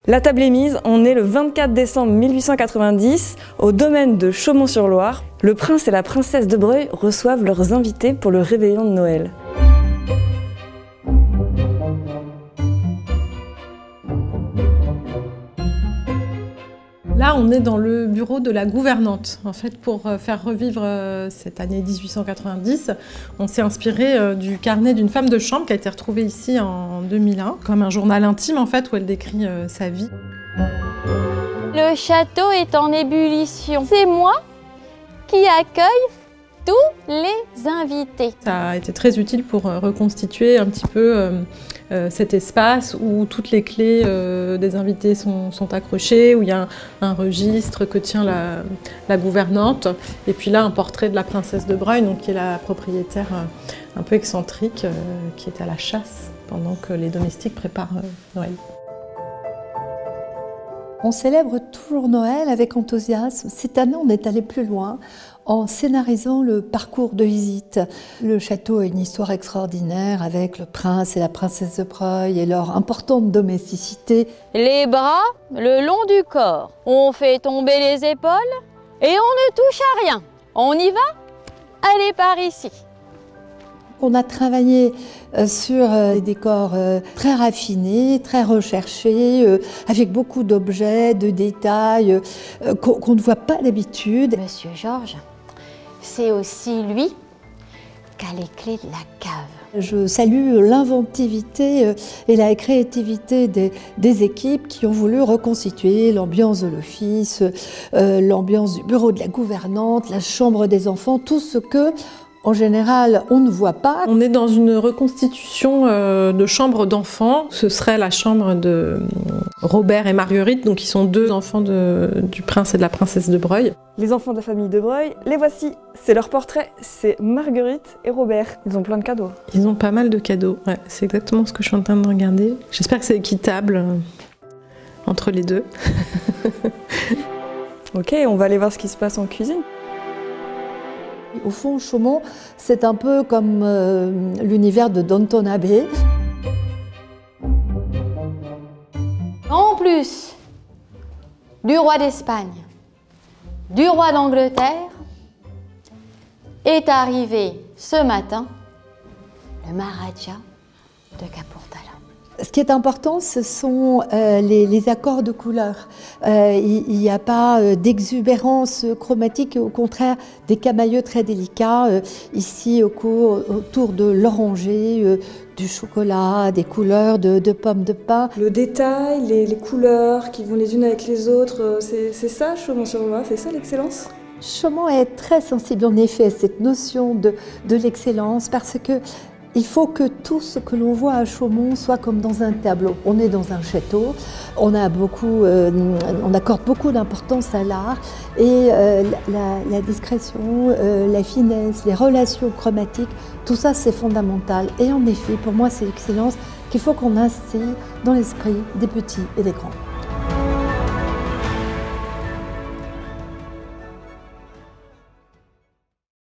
La table est mise, on est le 24 décembre 1890 au domaine de Chaumont-sur-Loire. Le prince et la princesse de Broglie reçoivent leurs invités pour le réveillon de Noël. Là, on est dans le bureau de la gouvernante. En fait, pour faire revivre cette année 1890, on s'est inspiré du carnet d'une femme de chambre qui a été retrouvée ici en 2001, comme un journal intime en fait, où elle décrit sa vie. Le château est en ébullition. C'est moi qui accueille tous les invités. Ça a été très utile pour reconstituer un petit peu cet espace où toutes les clés des invités sont accrochées, où il y a un registre que tient la gouvernante, et puis là un portrait de la princesse de Broglie, donc qui est la propriétaire un peu excentrique, qui est à la chasse pendant que les domestiques préparent Noël. On célèbre toujours Noël avec enthousiasme. Cette année, on est allé plus loin en scénarisant le parcours de visite. Le château a une histoire extraordinaire avec le prince et la princesse de Broglie et leur importante domesticité. Les bras le long du corps. On fait tomber les épaules et on ne touche à rien. On y va? Allez par ici. On a travaillé sur des décors très raffinés, très recherchés, avec beaucoup d'objets, de détails qu'on ne voit pas d'habitude. Monsieur Georges, c'est aussi lui qui a les clés de la cave. Je salue l'inventivité et la créativité des équipes qui ont voulu reconstituer l'ambiance de l'office, l'ambiance du bureau de la gouvernante, la chambre des enfants, tout ce que en général, on ne voit pas. On est dans une reconstitution de chambre d'enfants. Ce serait la chambre de Robert et Marguerite, donc qui sont deux enfants du prince et de la princesse de Broglie. Les enfants de la famille de Broglie, les voici. C'est leur portrait, c'est Marguerite et Robert. Ils ont plein de cadeaux. Ils ont pas mal de cadeaux, ouais, c'est exactement ce que je suis en train de regarder. J'espère que c'est équitable entre les deux. Ok, on va aller voir ce qui se passe en cuisine. Au fond, Chaumont, c'est un peu comme l'univers de Downton Abbey. En plus du roi d'Espagne, du roi d'Angleterre, est arrivé ce matin le Maharaja de Kapurthala. Ce qui est important, ce sont les accords de couleurs. Il n'y a pas d'exubérance chromatique, au contraire des camailleux très délicats. Ici, autour de l'oranger, du chocolat, des couleurs de pommes de pin. Le détail, les couleurs qui vont les unes avec les autres, c'est ça Chaumont-sur-Loire, c'est ça l'excellence? Chaumont est très sensible en effet à cette notion de l'excellence parce que il faut que tout ce que l'on voit à Chaumont soit comme dans un tableau. On est dans un château, on accorde beaucoup d'importance à l'art et la discrétion, la finesse, les relations chromatiques, tout ça c'est fondamental. Et en effet, pour moi c'est l'excellence qu'il faut qu'on instille dans l'esprit des petits et des grands.